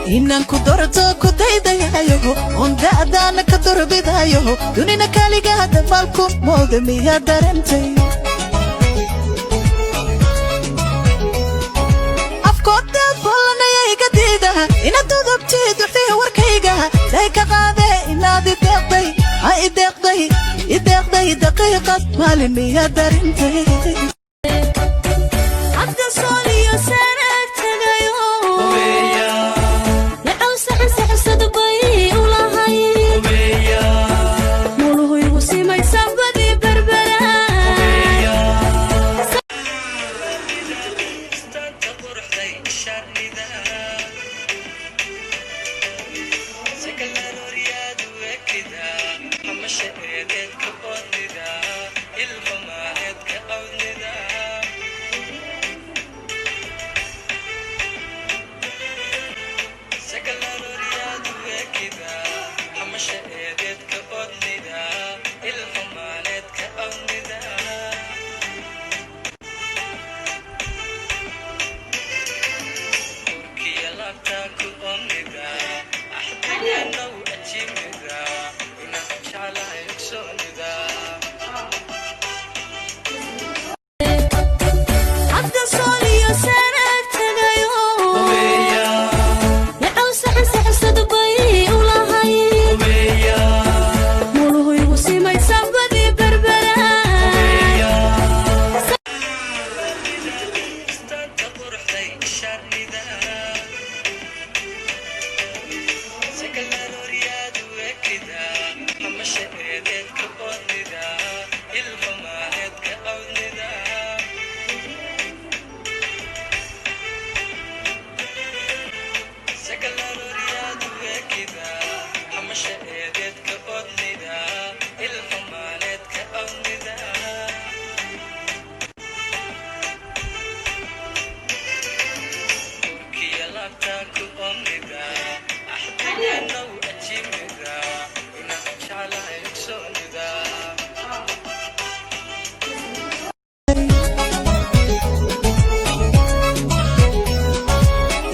inaan ku doorto ku daydayayo on da'daana ka durbidayo dunina kaliga dabaalku mooda miya darantay afkooda bolanaya iga diida inaad dudubtid wixii warkayga day ka qaade inaad ideeqday daqiiqad maalin miya darantay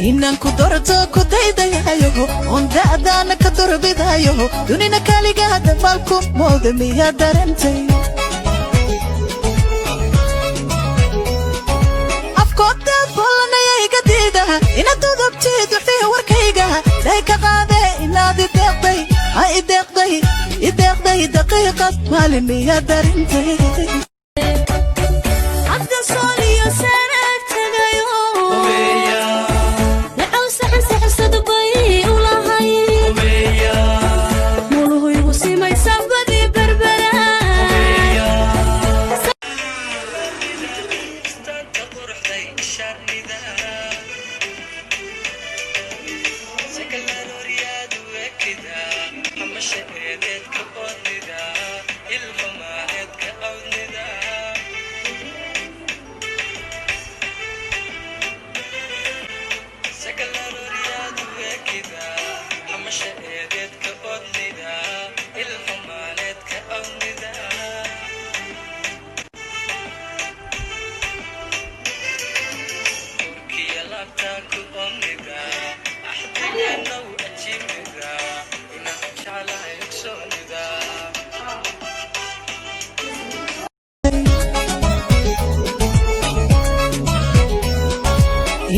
inaan ku doorto ku daydayayo on da'daana ka durbidayo dunina kaliga dabaalku mooda miya darantay afkooda bolanaya iga diida inaad dudubtid wixii warkayga day ka qaade inaad ideeqday daqiiqad maalin miya darantay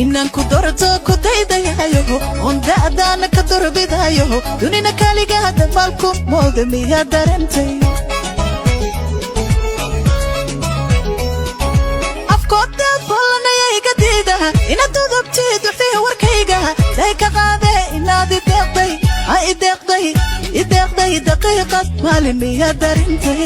inaan ku doorto ku daydayayo on da'daana ka durbidayo dunina kaliga dabaalku mooda miya darantay afkooda bolanaya iga diida inaad dudubtid wixii warkayga day ka qaade inaad ideeqday daqiiqad maalin miya darantay